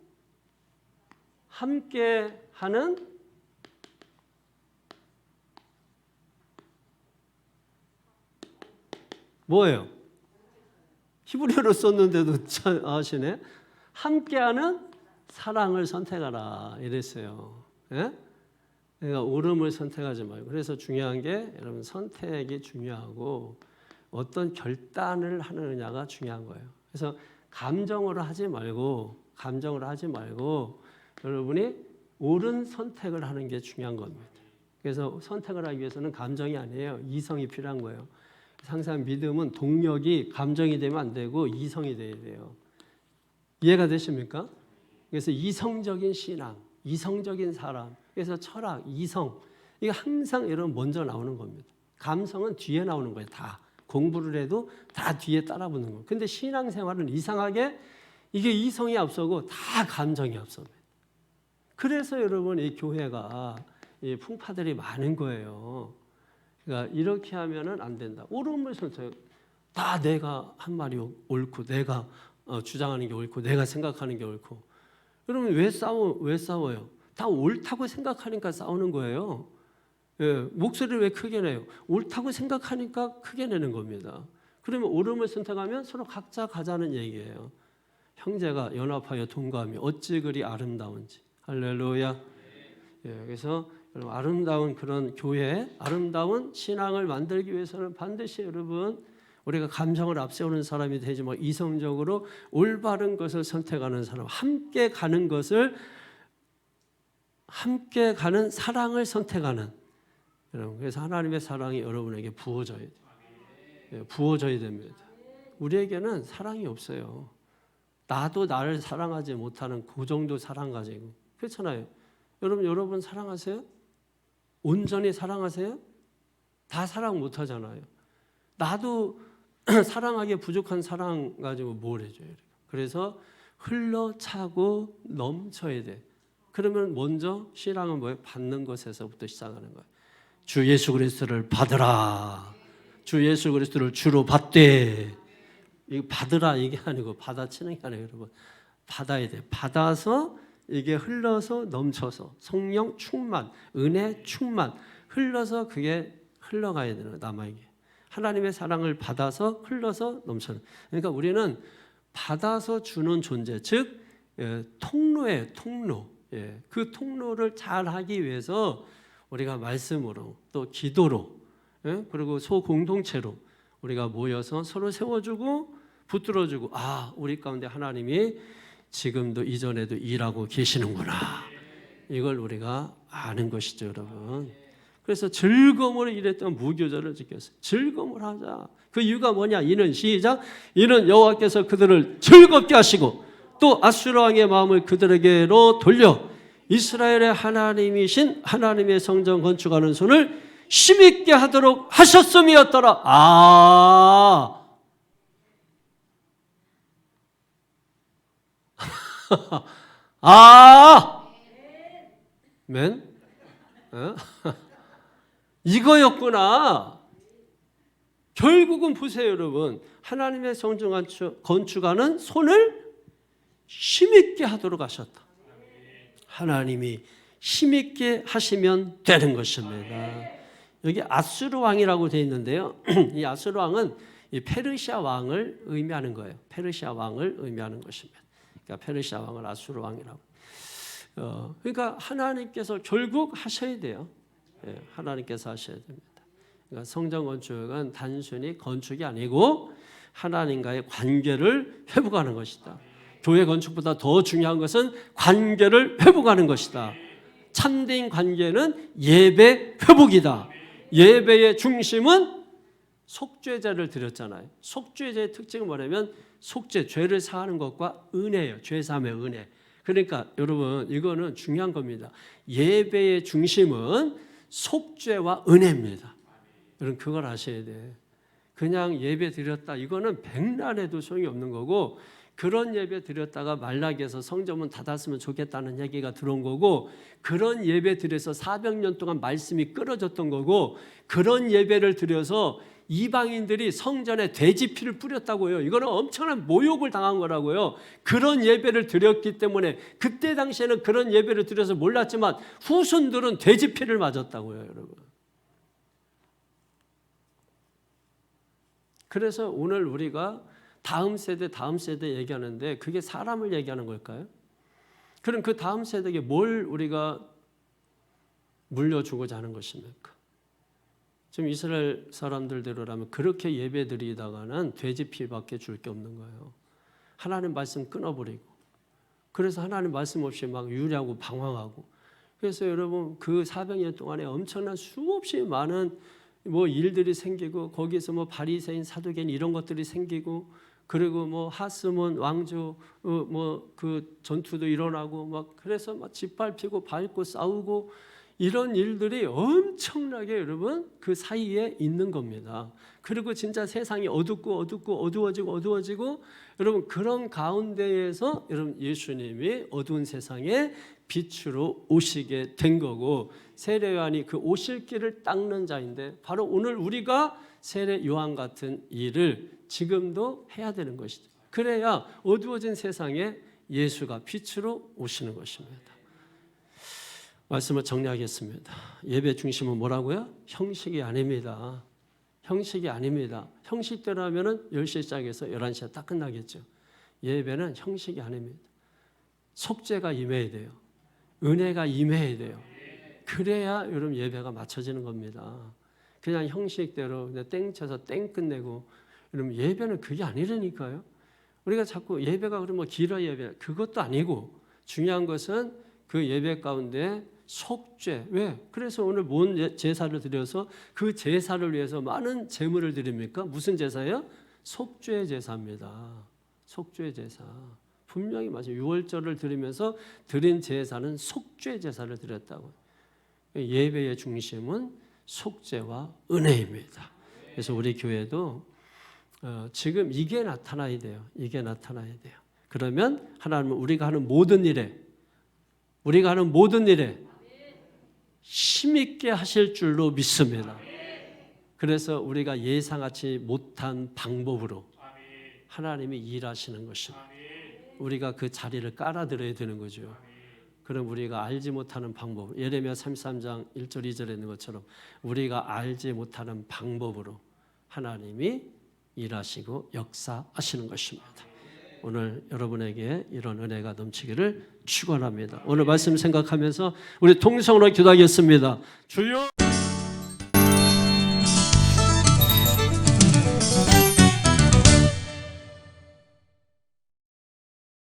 함께 하는 뭐예요? 히브리어로 썼는데도 참 아시네. 함께하는 사랑을 선택하라 이랬어요. 예? 그러니까 옳음을 선택하지 말고 그래서 중요한 게 여러분 선택이 중요하고 어떤 결단을 하느냐가 중요한 거예요. 그래서 감정으로 하지 말고 여러분이 옳은 선택을 하는 게 중요한 겁니다. 그래서 선택을 하기 위해서는 감정이 아니에요. 이성이 필요한 거예요. 항상 믿음은 동력이 감정이 되면 안 되고 이성이 돼야 돼요. 이해가 되십니까? 그래서 이성적인 신앙, 이성적인 사람, 그래서 철학, 이성 이게 항상 여러분 먼저 나오는 겁니다. 감성은 뒤에 나오는 거예요. 다 공부를 해도 다 뒤에 따라붙는 거예요. 근데 신앙생활은 이상하게 이게 이성이 앞서고 다 감정이 앞섭니다. 그래서 여러분 이 교회가 이 풍파들이 많은 거예요. 그러니까 이렇게 하면은 안 된다. 옳음을 선택. 다 내가 한 말이 옳고 내가 주장하는 게 옳고 내가 생각하는 게 옳고. 여러분 왜 싸워요? 다 옳다고 생각하니까 싸우는 거예요. 예, 목소리를 왜 크게 내요? 옳다고 생각하니까 크게 내는 겁니다. 그러면 옳음을 선택하면 서로 각자 가자는 얘기예요. 형제가 연합하여 동거하며 어찌 그리 아름다운지. 할렐루야. 예, 그래서 여러분 아름다운 그런 교회, 아름다운 신앙을 만들기 위해서는 반드시 여러분 우리가 감정을 앞세우는 사람이 되지 말고 이성적으로 올바른 것을 선택하는 사람, 함께 가는 사랑을 선택하는 여러분. 그래서 하나님의 사랑이 여러분에게 부어져야 돼요. 예, 부어져야 됩니다. 우리에게는 사랑이 없어요. 나도 나를 사랑하지 못하는 그 정도 사랑 가지고 그렇잖아요. 여러분 사랑하세요? 온전히 사랑하세요? 다 사랑 못하잖아요. 나도 사랑하기에 부족한 사랑 가지고 뭘 해줘요? 그래서 흘러차고 넘쳐야 돼. 그러면 먼저 신앙은 뭐예요? 받는 것에서부터 시작하는 거예요. 주 예수 그리스도를 받으라. 주 예수 그리스도를 주로 받되. 이거 받으라 이게 아니고 받아치는 게 아니에요, 여러분. 받아야 돼. 받아서 이게 흘러서 넘쳐서 성령 충만, 은혜 충만 흘러서 그게 흘러가야 되는 남아에게. 하나님의 사랑을 받아서 흘러서 넘쳐는. 그러니까 우리는 받아서 주는 존재, 즉 통로예요, 통로. 그 통로를 잘 하기 위해서 우리가 말씀으로 또 기도로 그리고 소공동체로 우리가 모여서 서로 세워주고 붙들어주고 우리 가운데 하나님이 지금도 이전에도 일하고 계시는구나. 이걸 우리가 아는 것이죠, 여러분. 그래서 즐거움으로 일했던 무교절을 지켰어요. 즐거움을 하자. 그 이유가 뭐냐? 이는 시작. 이는 여호와께서 그들을 즐겁게 하시고 또 아수르 왕의 마음을 그들에게로 돌려 이스라엘의 하나님이신 하나님의 성전 건축하는 손을 힘있게 하도록 하셨음이었더라. 맨? 이거였구나. 결국은 보세요, 여러분. 하나님의 성전 건축하는 손을 힘있게 하도록 하셨다. 하나님이 힘있게 하시면 되는 것입니다. 여기 아수르 왕이라고 되어 있는데요. 이 아수르 왕은 이 페르시아 왕을 의미하는 거예요. 페르시아 왕을 의미하는 것입니다. 그러니까 페르시아 왕을 아수르 왕이라고. 그러니까 하나님께서 결국 하셔야 돼요. 하나님께서 하셔야 됩니다. 그러니까 성전 건축은 단순히 건축이 아니고 하나님과의 관계를 회복하는 것이다. 교회 건축보다 더 중요한 것은 관계를 회복하는 것이다. 참된 관계는 예배 회복이다. 예배의 중심은 속죄제를 드렸잖아요. 속죄제의 특징은 뭐냐면 속죄, 죄를 사하는 것과 은혜예요. 죄사함의 은혜. 그러니까 여러분 이거는 중요한 겁니다. 예배의 중심은 속죄와 은혜입니다. 여러분 그걸 아셔야 돼. 그냥 예배 드렸다 이거는 백날해도 소용이 없는 거고, 그런 예배 드렸다가 말라기에서 성전문 닫았으면 좋겠다는 얘기가 들어온 거고, 그런 예배 드려서 400년 동안 말씀이 끊어졌던 거고, 그런 예배를 드려서 이방인들이 성전에 돼지피를 뿌렸다고요. 이거는 엄청난 모욕을 당한 거라고요. 그런 예배를 드렸기 때문에 그때 당시에는 그런 예배를 드려서 몰랐지만 후손들은 돼지피를 맞았다고요, 여러분. 그래서 오늘 우리가 다음 세대 얘기하는데 그게 사람을 얘기하는 걸까요? 그럼 그 다음 세대에게 뭘 우리가 물려주고자 하는 것입니까? 지금 이스라엘 사람들대로라면 그렇게 예배 드리다가는 돼지 피밖에 줄 게 없는 거예요. 하나님 말씀 끊어버리고, 그래서 하나님 말씀 없이 막 유리하고 방황하고. 그래서 여러분 그 400년 동안에 엄청난 수없이 많은 뭐 일들이 생기고, 거기서 뭐 바리새인 사두개인 이런 것들이 생기고, 그리고 뭐 하스몬 왕조 뭐 그 전투도 일어나고, 막 그래서 막 짓밟히고 밟고 싸우고 이런 일들이 엄청나게 여러분 그 사이에 있는 겁니다. 그리고 진짜 세상이 어두워지고 여러분 그런 가운데에서 여러분 예수님이 어두운 세상에 빛으로 오시게 된 거고, 세례 요한이 그 오실 길을 닦는 자인데 바로 오늘 우리가 세례 요한 같은 일을 지금도 해야 되는 것이죠. 그래야 어두워진 세상에 예수가 빛으로 오시는 것입니다. 말씀을 정리하겠습니다. 예배 중심은 뭐라고요? 형식이 아닙니다. 형식이 아닙니다. 형식대로 하면 10시에 시작해서 11시에 딱 끝나겠죠. 예배는 형식이 아닙니다. 속죄가 임해야 돼요. 은혜가 임해야 돼요. 그래야 여러분 예배가 맞춰지는 겁니다. 그냥 형식대로 그냥 땡 쳐서 땡 끝내고, 여러분 예배는 그게 아니라니까요. 우리가 자꾸 예배가 그러면 길어 예배, 그것도 아니고 중요한 것은 그 예배 가운데 속죄. 왜? 그래서 오늘 뭔 제사를 드려서 그 제사를 위해서 많은 제물을 드립니까? 무슨 제사예요? 속죄 제사입니다. 속죄 제사. 분명히 맞아요. 유월절을 드리면서 드린 제사는 속죄 제사를 드렸다고. 예배의 중심은 속죄와 은혜입니다. 그래서 우리 교회도 지금 이게 나타나야 돼요. 이게 나타나야 돼요. 그러면 하나님은 우리가 하는 모든 일에 힘있게 하실 줄로 믿습니다. 그래서 우리가 예상하지 못한 방법으로 하나님이 일하시는 것입니다. 우리가 그 자리를 깔아드려야 되는 거죠. 그럼 우리가 알지 못하는 방법, 예레미야 33장 1절 2절에 있는 것처럼 우리가 알지 못하는 방법으로 하나님이 일하시고 역사하시는 것입니다. 오늘 여러분에게 이런 은혜가 넘치기를 축원합니다. 오늘 말씀 생각하면서 우리 통성으로 기도하겠습니다. 주여.